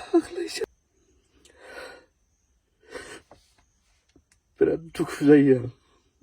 फाग्लासो बिराद दुखु जायो आं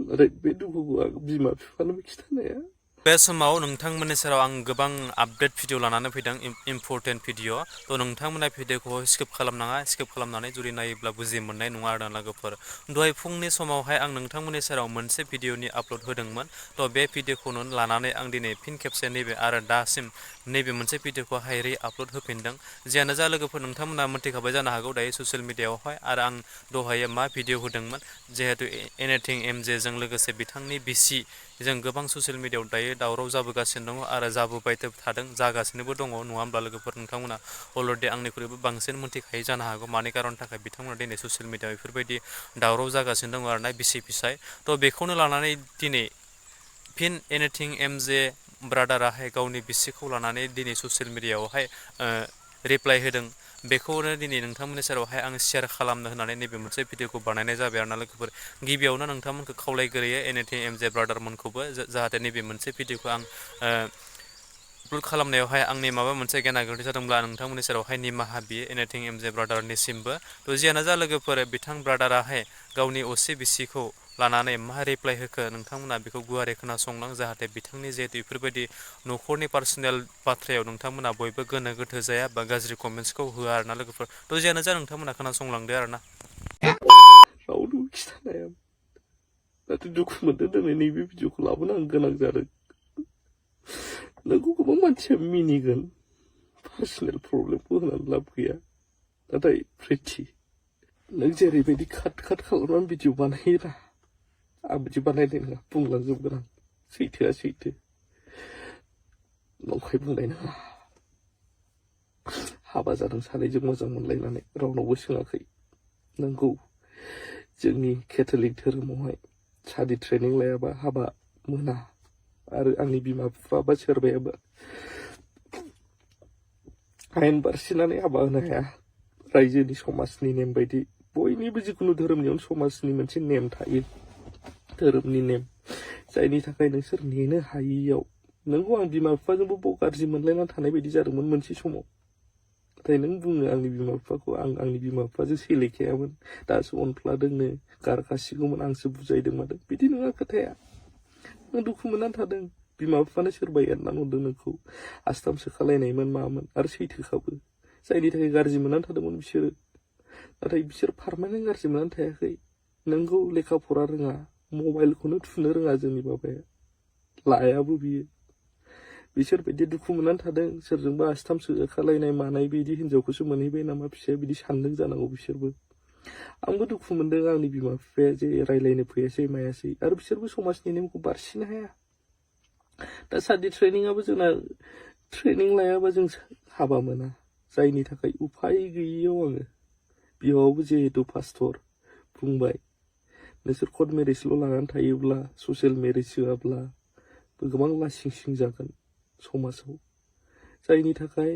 नाथाय बे दुखुखौ आं बिमा बिफानोबो खिथानो हाया बे समाव नोंथांमोननि सेराव आं गोबां आपडेट भिडिअ लानानै फैदों इम्परटेन्ट भिडिअ थ' नोंथांमोना भिडिअखौ स्किप खालामनाङा स्किप खालामनानै जुदि नायोब्ला बुजि मोननाय नङा आरो लोगोफोर दहाय फुंनि समावहाय आं नोंथांमोननि सेराव मोनसे भिडिअनि आपल'ड होदोंमोन थ' बे भिडिअखौनो लानानै आं दिनै फिन खेबसे नैबे आरो दासिम नैबे मोनसे भिडिअखौहाय रि आपल'ड होफिनदों जियानो जा लोगोफोर नोंथांमोना मोनथिखाबाय जानो हागौ दायो ससियेल मिडियाआवहाय आरो आं दहाय मा भिडिअ होदोंमोन जिहेतु एनिथिं एमजे जों लोगोसे बिथांनि बिसि जों गोबां ससियेल मिडियाआव दायो दावराव जाबोगासिनो दङ आरो जाबोबाय थादों जागासिनोबो दङ नङा होमब्ला लोगोफोर नोंथांमोना अलरेडि आंनिख्रुइबो बांसिन मोनथिखायो जानो हागौ मानि कारननि थाखाय बिथांमोना दिनै ससियेल मिडियाआव बेफोरबायदि दावराव जागासिनो दङ आरोना बिसि फिसाय थ' बेखौनो लानानै दिनै फिन एनिथिं एमजे ब्रादाराहाय गावनि बिसिखौ लानानै दिनै ससियेल मिडियाआवहाय रिप्लाइ होदों बेखौनो दिनै नोंथांमोननि सेरावहाय आं शेयार खालामनो होननानै नैबे मोनसे भिडिअखौ बानायनाय जाबाय आरोना लोगोफोर गिबियावनो नोंथांमोनखौ खावलायग्रोयो एनिथिं एमजे ब्रादारमोनखौबो जाहाथे नैबे मोनसे भिडिअखौ आं आपल'ड खालामनायावहाय आंनि माबा मोनसे गेना गोरोन्थि जादोंब्ला नोंथांमोननि सेरावहाय निमाहा बियो एनिथिं एमजे ब्रादारनिसिमबो थ' जियानो जा लोगोफोर बिथां ब्रादाराहाय गावनि असे बिसिखौ लानानै मा रिप्लाइ होखो नोंथांमोना बेखौ गुवारै खोनासंलां जाहाथे बिथांनि जिहेतु बेफोरबायदि न'खरनि पार्सनेल बाथ्रायाव नोंथांमोना बयबो गोनो गोथो जाया बा गाज्रि कमेन्ट्सखौ होआ आरोना लोगोफोर थ' जियानो जा नोंथांमोना खोनासंलांदो आरोना रावनोबो खिथानो हाया नाथाय दुखु मोनदों दिनै नैबे भिडिअखौ लाबोनो आं गोनां जादों नोंखौ गोबां मानसिया मिनिगोन पार्सनेल प्रब्लेमखौ होनानै लाब गैया नाथाय प्रिथि नों जेरैबायदि काट खालामनानै भिडिअ बानायोना आं बिदि बानायनाय नङा बुंलांजोबगोन आं सैथोआ सैथो नंखाय बुंनाय नङा हाबा जादों सानैजों मोजां मोनलायनानै रावनावबो सोङाखै नंगौ जोंनि केथलिक धोरोमावहाय सादि ट्रेनिं लायाबा हाबा मोना आरो आंनि बिमा बिफा बा सोरबायाबा आयेन बारसिनानै हाबा होनो हाया रायजोनि समाजनि नेम बायदि बयनिबो जिखुनु धोरोमनियावनो समाजनि मोनसे नेम थायो धोरोमनि नेम जायनि थाखाय नोंसोर नेनो हायियाव नोंखौ आं बिमा बिफाजोंबो गाज्रि मोनलायनानै थानाय बायदि जादोंमोन मोनसे समाव नाथाय नों बुङो आंनि बिमा बिफाखौ आं आंनि बिमा बिफाजों सोलिखायामोन दासो अनफ्लादोंनो गारखासिगौमोन आंसो बुजायदों मादों बिदि नङा खोथाया नों दुखु मोननानै थादों बिमा बिफानो सोरबा एरनानै हरदों नोंखौ आसथामसो खालायनायमोन मामोन आरो सैथोखाबो जायनि थाखाय गाज्रि मोननानै थादोंमोन बिसोरो नाथाय बिसोर पारमानेन्ट गाज्रि मोननानै थायाखै नोंगौ लेखा फरा रोङा मबाइलखौनो थुनो रोङा जोंनि बाबाया लायाबो बियो बिसोर बिदि दुखु मोननानै थादों सोरजोंबा आसथामसो खालायनाय मानाय बिदि हिनजावखौसो मोनहैबाय नामा फिसाया बिदि सानदों जानांगौ बिसोरबो आंबो दुखु मोनदों आंनि बिमा बिफाया जे रायलायनो फैयासै मायासै आरो बिसोरबो समाजनि नेमखौ बारसिनो हाया दा सादि ट्रेनिंआबो जोंना ट्रेनिं लायाबा जों हाबा मोना जायनि थाखाय उफाय गैयियाव आङो बिहावाबो जिहेतु पास्टर बुंबाय नोंसोर कर्ट मेरेजल' लानानै थायोब्ला ससियेल मेरेज होआब्ला गोबां लासिं सिं जागोन समाजाव जायनि थाखाय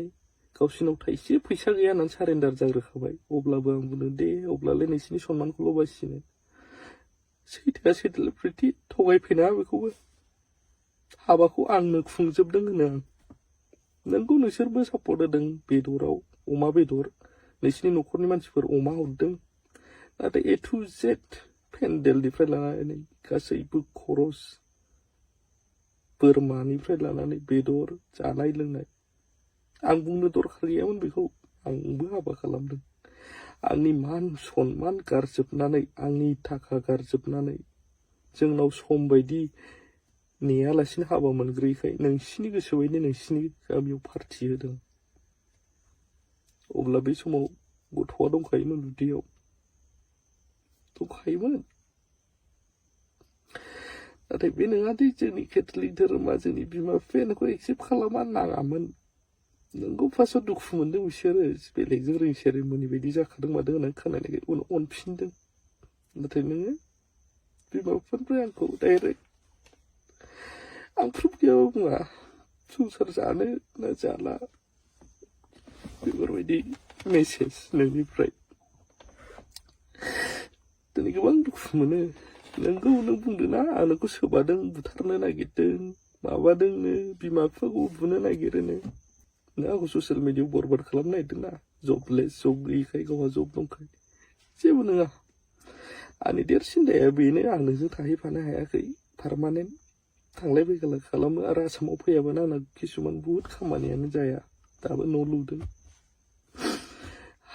गावसिनाव थाइसे फैसा गैया होननानै सारेन्डार जाग्रोखाबाय अब्लाबो आं बुंदों दे अब्लालाय नोंसिनि सनमानखौल' बासिनो सैथोआ सैथोलाय प्रिथि थगायफैना बेखौबो हाबाखौ आंनो खुंजोबदों होनो आं नोंगौ नोंसोरबो सापर्ट होदों बेदराव अमा बेदर नोंसिनि न'खरनि मानसिफोर अमा हरदों नाथाय ए टु जेड पेन्डेलनिफ्राय लानानै गासैबो खरस बोरमानिफ्राय लानानै बेदर जानाय लोंनाय आं बुंनो दरखार गैयामोन बेखौ आंबो हाबा खालामदों आंनि मान सनमान गारजोबनानै आंनि थाखा गारजोबनानै जोंनाव सम बायदि नेयालासिनो हाबा मोनग्रोयैखाय नोंसिनि गोसो बायदि नोंसिनि गामियाव पार्टि होदों अब्ला बे समाव गथ'आ दंखायोमोन उदैयाव दंखायोमोन नाथाय बे नङादि जोंनि केथलिक धोरोमा जोंनि बिमा बिफाया नोंखौ एक्सेप्ट खालामा नाङामोन नोंगौ फार्स्टआव दुखु मोनदों बिसोरो बेलेगजों रिं सेरेमनि बायदि जाखादों मादों होननानै खोनानायखाय उनाव अनफिनदों नाथाय नोङो बिमा बिफानिफ्राय आंखौ डाइरेक्ट आं प्रुफ गैयाबा बुङा संसार जानो ना जाला बेफोरबायदि मेसेज नोंनिफ्राय दिनै गोबां दुखु मोनो नोंगौ नों बुंदों ना आं नोंखौ सोबादों बुथारनो नागिरदों माबादोंनो बिमा बिफाखौ बुनो नागिरोनो नों आंखौ ससियेल मिडियायाव बरबाद खालामनो नागिरदों ना जबलेस जब गैयिखाय गावहा जब दंखाय जेबो नङा आंनि देरसिन दाया बेनो आं नोंजों थाहैफानो हायाखै पारमानेन्ट थांलाय फैलाय खालामो आरो आसामाव फैयाबानो आंना किसुमान बुहुत खामानियानो जाया दाबो न' लुदों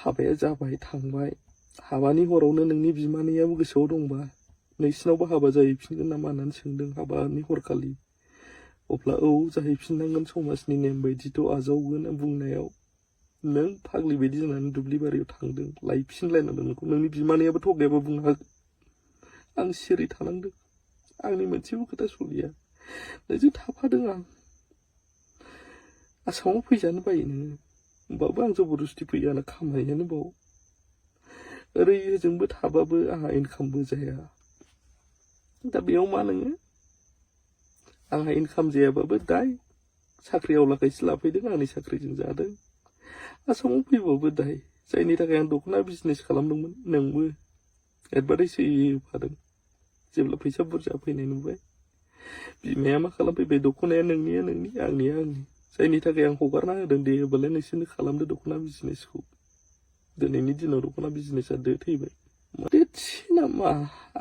हाबाया जाबाय थांबाय हाबानि हरावनो नोंनि बिमानैयाबो गोसोआव दंबा नोंसिनावबो हाबा जाहैफिनगोन नामा होननानै सोंदों हाबानि हरखालि अब्ला औ जाहैफिननांगोन समाजनि नेम बायदिथ' आजावगोन बुंनायाव नों फाग्लि बायदि जानानै दुब्लि बारियाव थांदों लायफिनलायनांदों नोंखौ नोंनि बिमानैयाबो थगायाबा बुंनो हागोन आं सिरि थानांदों आंनि मोनसेबो खोथा सलिया नोंजों थाफादों आं आसामाव फैजानो बायो नोङो होमबाबो आं जबरदस्ति फैया आंना खामानियानो बाव ओरै ओजोंबो थाबाबो आंहा इनकामबो जाया दा बेयाव मा नोङो आंहा इनकाम जायाबाबो दाय साख्रि आवलाखायसो लाफैदों आंनि साख्रिजों जादों आसामाव फैबाबो दाय जायनि थाखाय आं दख'ना बिजनेस खालामदोंमोन नोंबो एडभार्टाइज होफादों जेब्ला फैसा बुरजा फैनाय नुबाय बिमाया मा खालामफैबाय दख'नाया नोंनिया नोंनि आंनिया आंनि जायनि थाखाय आं हगारना होदों दे होबालाय नोंसोरनो खालामदो दख'ना बिजनेसखौ दिनैनि दिनाव दख'ना बिजनेसा दो थैबाय देटसि नामा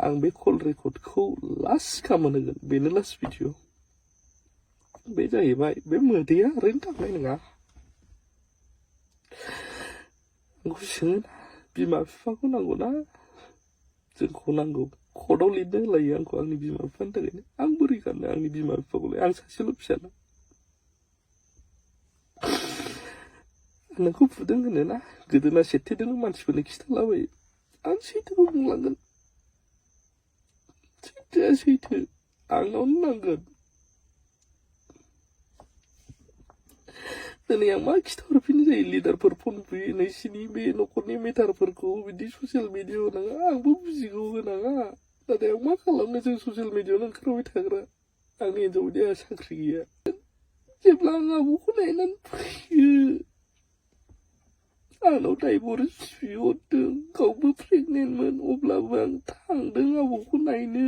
आं बे कल रेकर्डखौ लास्ट खालामनो होगोन बेनो लास्ट भिडिअ बे जाहैबाय बे मोदैया ओरैनो थांनाय नङा आंखौ सोङो बिमा बिफाखौ नांगौ ना जोंखौ नांगौ कर्टआव लिरनो होलायो आंखौ आंनि बिमा बिफानि थाखायनो आं बोरै गाननो आंनि बिमा बिफाखौलाय आं सासेल' फिसाना नोंखौ बुदों होनोना गोदोना सेथेदों मानसिफोरनो खिथालाबायो आं सैथोखौ बुंलांगोन सैथोआ सैथो आंनावनो नांगोन दिनै आं मा खिथाहरफिननो जायो लिडारफोर फन बुयो नोंसिनि बे न'खरनि मेटारफोरखौ बिदि ससियेल मिडियाआव होनाङा आंबो बुजिगौ होनाङा नाथाय आं मा खालामनो जों ससियेल मिडियाआवनो ओंखारबाय थाग्रा आंनि हिन्जाव बायदि आंहा साख्रि गैया जेब्ला आं आब'खौ नायनानै फैयो आंनाव डाइभर्स बिहरदों गावबो प्रेगनेन्टमोन अब्लाबो आं थांदों आब'खौ नायनो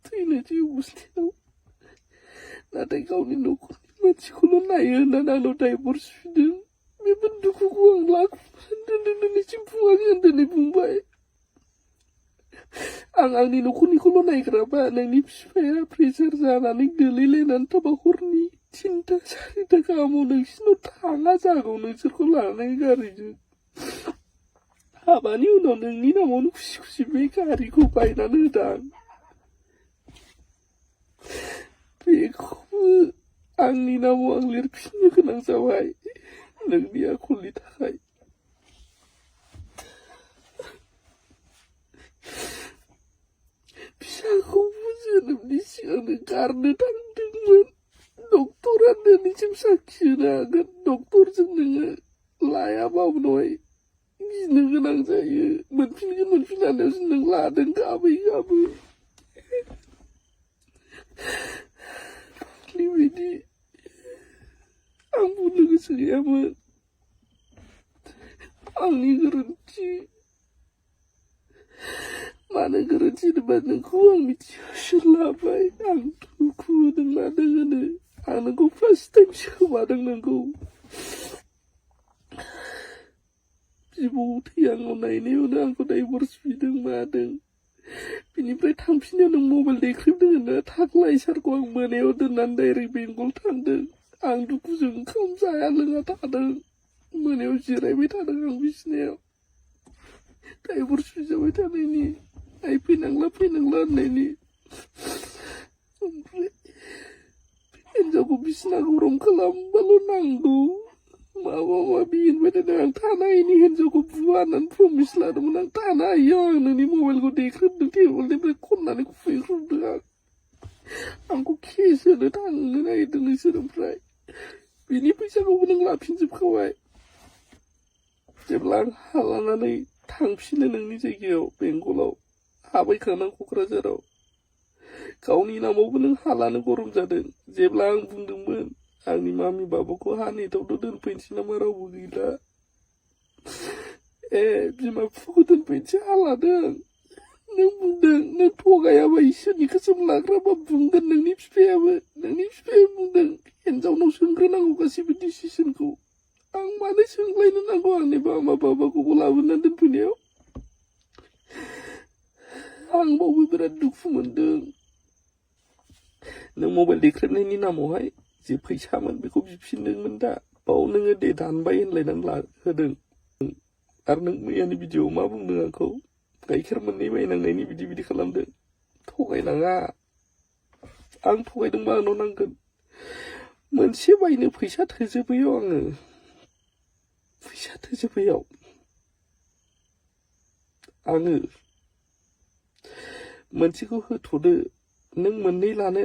थैनोसै अबस्थायाव नाथाय गावनि न'खरनि मानसिखौल' नायो होननानै आंनाव डाइभर्स बिदों बेफोर दुखुखौ आं लाखुमानानै दिनैसिम बुङाखै आं दिनै बुंबाय आं आंनि न'खरनिखौल' नायग्राबा नोंनि बिफाया प्रेसार जानानै गोलैलायनानै थाबा हरनि 3टा 4टा गाहामाव नोंसिनाव थाङा जागौ नोंसोरखौ लानानै गारिजों हाबानि उनाव नोंनि नामावनो खुसि खुसि बे गारिखौ बायनानै होदां बेखौबो आंनि नामाव आं लिरफिननो गोनां जाबाय नोंनि आखलनि थाखाय फिसाखौबो जोनोमनि सिगांनो गारनो थांदोंमोन डक्टरा दिनैसिम साखि होनो हागोन डक्टरजों नोङो लायाबा उनावहाय गिनो गोनां जायो मोनफिनगोन मोनफिननायावसो नों लादों गाबै गाबै बायदि आं बुंनो गोसो गैयामोन आंनि गोरोन्थि मानो गोरोन्थि होनोबा नोंखौ आं मिथियासो लाबाय आं दुखु होदों मादों होनो आं नोंखौ फार्स्ट टाइम सोमादों नोंखौ बिबौ थैआंनाव नायनायावनो आंखौ डाइभर्स बिदों मादों बिनिफ्राय थांफिननायाव नों मबाइल देख्रेबदों होनना थाख्लाय सारखौ आं मोनायाव दोननानै डाइरेक्ट बेंगल थांदों आं दुखुजों ओंखाम जाया लोङा थादों मोनायाव जिरायबाय थादों आं बिसिनायाव डाइभर्स बिजाबाय थानायनि आइ फैनांला होननायनि ओमफ्राय हिन्जावखौ बिसिना गरम खालामबाल' नांगौ माबा माबि होनबाय थादों आं थानो हायिनि हिन्जावखौ बुवा होननानै प्रमिस लादोंमोन आं थानो हायो आं नोंनि मबाइलखौ देख्रेबदों टेबोलनिफ्राय खननानै खुबैख्रबदों आंखौ केस होनो थांनो नागिरदों नोंसोर ओमफ्राय बिनि फैसाखौबो नों लाफिनजोबखाबाय जेब्ला आं हा लानानै थांफिनो नोंनि जायगायाव बेंगलाव हाबैखानां क'क्राझाराव गावनि नामावबो नों हा लानो गरम जादों जेब्ला आं बुंदोंमोन आंनि मामि बाबाखौ हा नेटावथ' दोनफैनोसै नामा रावबो गैला बिमा बिफाखौ दोनफैनोसै हा लादों नों बुंदों नों थगायाबा इसोरनि खोसोम लाग्राबा बुंगोन नोंनि बिफाया बुंदों हिन्जावनाव सोंग्रोनांगौ गासैबो डिसिसनखौ आं मानो सोंलाय Aku आंनि mama babaखौबो लाबोना दोनफैनायाव आं बावबो बिराद दुखु मोनदों। नों मबाइल देख्रेबनायनि नामावहाय जे फैसामोन बेखौ बिफिनदोंमोन दा, बाव नोङो दे दानबाय होनलायनानै होदों। आरो नों मैयानि भिडिअ'आव मा बुंदों आंखौ गाइखेर मोननै बायनांनायनि बिदि खालामदों। थगायनाङा, आं थगायदोंबा आंनाव नांगोन। मोनसे बायनो फैसा थोजोबैयाव आङो मोनसेखौ होथ'दो, नों मोननै लानो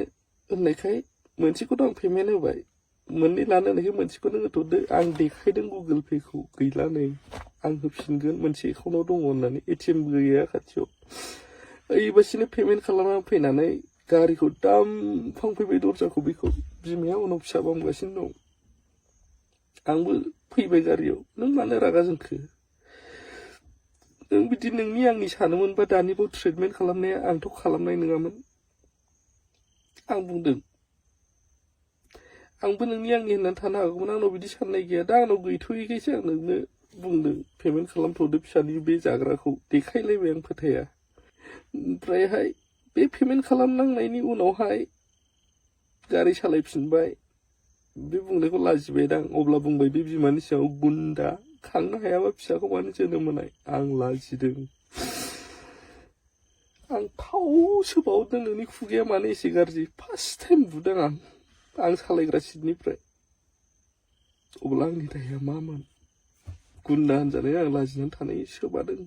होननायखाय मोनसेखौथ' आं पेमेन्ट होबाय, मोननै लानो होननायखाय मोनसेखौ नों होथ'दो। आं देखायदों गुगोल पेखौ, गैला नै आं होफिनगोन, मोनसे एकाउन्टाव दङ होननानै। एटिएमबो गैया खाथियाव। ओइबासिनो पेमेन्ट खालामनानै फैनानै गारिखौ दामफांफैबाय दरजाखौ, बेखौ बिमाया उनाव फिसा बामगासिनो दं। आंबो फैबाय गारियाव। नों मानो रागा जोंखो? नों बिदि नोंनि आंनि सानोमोनबा दानिबाव ट्रिटमेन्ट खालामनाया आंथ' खालामनाय नङामोन। आं बुंदों, आंबो नोंनि आंनि होननानै थानो हागौमोन। आंनाव बिदि साननाय गैया। दा आंनाव गैथ'यैखायसो आं नोंनो बुंदों पेमेन्ट खालामथ'दो फिसानि बे जाग्राखौ। देखायलायबाय आं फोथाया। ओमफ्रायहाय बे पेमेन्ट खालामनांनायनि उनावहाय गारि सालायफिनबाय। बे बुंनायखौ लाजिबायदां। अब्ला बुंबाय बे बिमानि सिगाङाव, गुन्दा, खांनो हायाबा फिसाखौ मानो जोनोम होनाय। आं लाजिदों। आं थावसो बावदों नोंनि खुगाया मानो एसे गाज्रि। फार्स्ट टाइम बुदों आं सालायग्रा सिटनिफ्राय। अब्ला आंनि दाया मामोन? गुन्दा होनजानाय आं लाजिनानै थानाय सोबादों।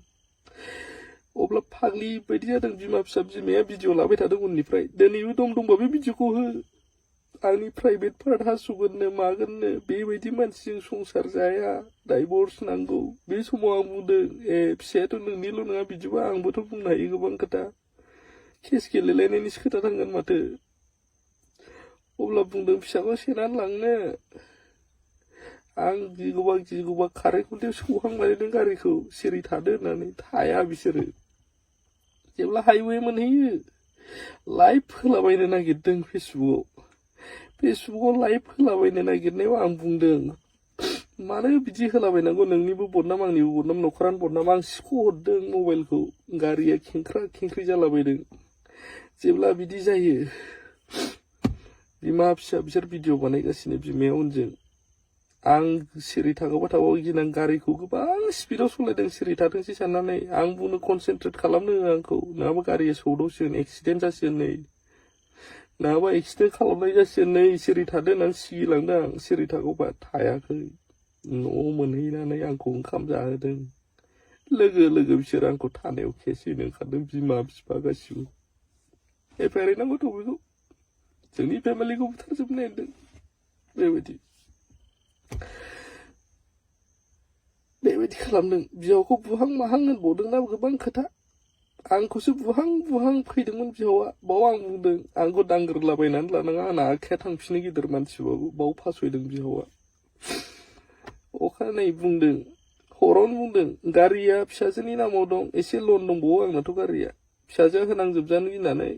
अब्ला फाग्लि बायदि जादों। बिमा फिसा बिमाया भिडिअ लाबाय थादों उननिफ्राय। दिनैबो दंबा बे भिडिअखौ हो। आंनि प्राइभेट पार्ट हासुगोननो मागोननो, बेबायदि मानसिजों संसार जाया, डाइभर्स नांगौ। बे समाव आं बुंदों, फिसायाथ' नोंनिल' नङा, बिदिबा आंबोथ' बुंनो हायो गोबां खोथा। केस गेलेलायनायनिसो खोथा थांगोन माथो। अब्ला बुंदों फिसाखौ सेनानै लांनो। आं गिगौबा खारेन्टखौनो सौहांलायदों गारिखौ, सिरि थादो होननानै। थाया बिसोरो। जेब्ला हाइवे मोनहैयो, लाइभ होलाबायनो नागिरदों फेसबुकआव लाइभ होलाबायनो नागिरनायाव आं बुंदों, मानो बिदि होलाबायनांगौ? नोंनिबो बदनाम, आंनिबो बदनाम, न'खरानो बदनाम। आं सिख'हरदों मबाइलखौ। गारिया खेंख्रा खेंख्रि जालाबायदों। जेब्ला बिदि जायो, बिमा फिसा बिसोर भिडिअ बानायगासिनो, बिमाया उनजों। आं सिरि थागौबा गिनां गारिखौ गोबां स्पिडआव सालायदों, सिरि थाथोंसै साननानै। आं बुंनो कनसेन्ट्रेट खालामनो हो आंखौ, नङाबा गारिया सौदावसिगोन, एक्सिडेन्ट जासिगोन नै, नङाबा एक्सिडेन्ट खालामनाय जासिगोन नै, सिरि थादो होननानै सिगिलांदों आं। सिरि थागौबा थायाखै। न'आव मोनहैनानै आंखौ ओंखाम जाहोदों। लोगो बिसोर आंखौ थानायाव केस हैनो ओंखारदों, बिमा बिफा गासिबो। एफआइआर हैनांगौथ' बेखौ, जोंनि फेमिलिखौ बुथारजोबनो नागिरदों। बेबायदि खालामदों। बिहावखौ बुहां माहां होनबावदोंना गोबां खोथा। आंखौसो बुहां फैदोंमोन बिहावा। बाव आं बुंदों, आंखौ दांग्रोलाबायनानै लानाङा, आंना आखाया थांफिनो गिदिर मानसिबाबो। बाव फासयदों बिहावा। अखानायै बुंदों, हरावनो बुंदों, गारिया फिसाजोनि नामाव दं, एसे लन दंबावो आंनाथ' गारिया। फिसाजोआ होनांजानो गिनानै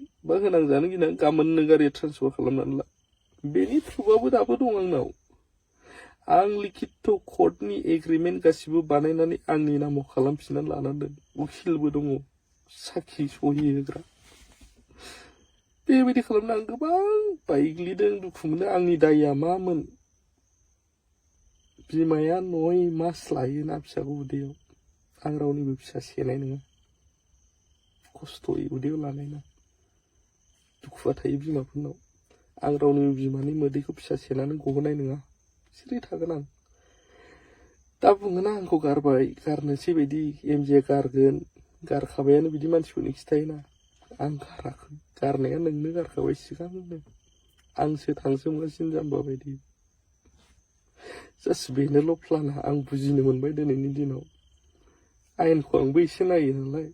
गाबोननो गारिया ट्रेन्सफार खालामनानै ला। बेनि प्रुफआबो दाबो दं आंनाव। आं लिखित कर्टनि एग्रिमेन्ट गासिबो बानायनानै आंनि नामाव खालामफिननानै लानानै दोन। उखिलबो दङ, साखि सहि होग्रा। बेबायदि खालामना आं गोबां बायग्लिदों, दुखु मोनो। आंनि दायआ मामोन? बिमाया 9 मास लायोना फिसाखौ उदैयाव। आं रावनिबो फिसा सेनाय नङा, खस्थ'यै उदैयाव लानाय ना। दुखुआ थायो बिमाफोरनाव। आं रावनिबो बिमानि मोदैखौ फिसा सेनानै गहोनाय नङा। सिरि थागोन आं। दा बुङोना आंखौ गारबाय, गारनोसै बायदि, एमजेआ गारगोन, गारखाबायानो बिदि मानसिफोरनो खिथायोना। आं गाराखै। गारनाया नोंनो गारखाबाय सिगांनो। आंसो थांसोमगासिनो जाम्बा बायदि। जास्ट बेनोल' प्लाना। आं बुजिनो मोनबाय दिनैनि दिनाव। आयेनखौ आंबो एसे नायो नालाय।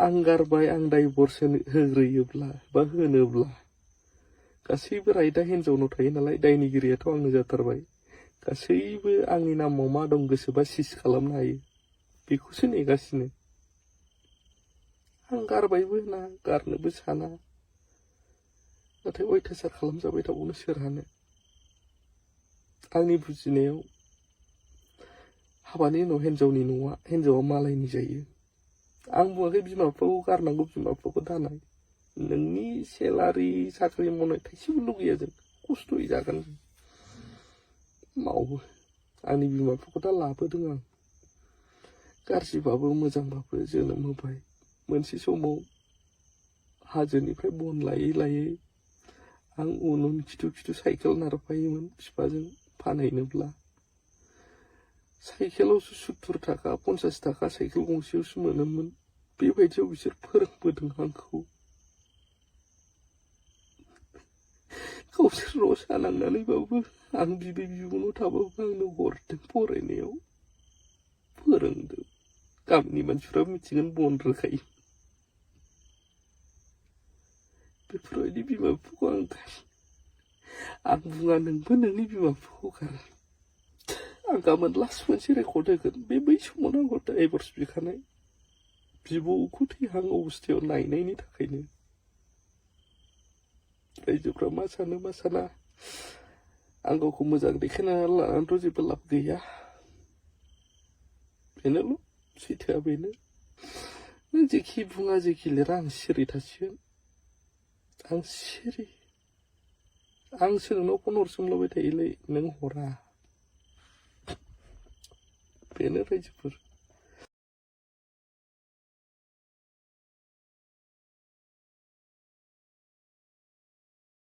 आं गारबाय, आं डाइभर्स होग्रोयोब्ला बा होनोब्ला गासैबो राइटआ हिनजावनाव थायो नालाय। दायनिगिरियाथ' आंनो जाथारबाय। गासैबो आंनि नामाव मा दं गोसोबा सिज खालामनो हायो। बेखौसो नेगासिनो। आं गारबायबो होना, गारनोबो साना। नाथाय अयथासार खालामजाबाय थाबावनो सोर हानो? आंनि बुजिनायाव हाबानि उनाव हिन्जावा मालायनि जायो। आं बुङाखै बिमा बिफाखौ गारनांगौ, बिमा बिफाखौ दानाय। नोंनि सेलारि साख्रि मावनाय थाइसेबो लुगैया जों, खस्थ'यै जागोन जों, मावो। आंनि बिमा बिफाखौ दा लाबोदों आं, गाज्रिबाबो मोजांबाबो जोनोम होबाय। मोनसे समाव हाजोनिफ्राय बन लायै लायै आं उन खिथु खिथु साइकेल नारफायोमोन बिफाजों फानहैनोब्ला। साइकेलावसो 70 थाखा 50 थाखा साइकेल गंसेयावसो मोनोमोन। बेबायदियाव बिसोर फोरोंबोदों आंखौ। गावसोर रसा नांनानैबाबो आं बिबै बिबुनाव थाबाबो आंनो हरदों फरायनायाव, फोरोंदों। गामिनि मानसिफ्रा मिथिगोन बन रोगायो। बेफोरबायदि बिमा बिफाखौ आं बुङा नोंबो नोंनि बिमा बिफाखौ गार। आं गाबोन लास्ट मोनसे रेकर्ड होगोन। बै समावनो आंखौ डाइभर्स बिखानाय बिब'खौ थैहां अबस्थायाव नायनायनि थाखायनो रायजोफ्रा मा सानो मा साना, आं गावखौ मोजां देखायनानै लानानैथ' जेबो लाब गैया। बेनोल', सैथोआ बेनो। नों जेखि बुङा जेखि लिरा आं सिरि थासिगोन। आं सिरि। आंसो नोंनाव फन हरसोमलाबाय थायोलै, नों हरा। बेनो रायजोफोर।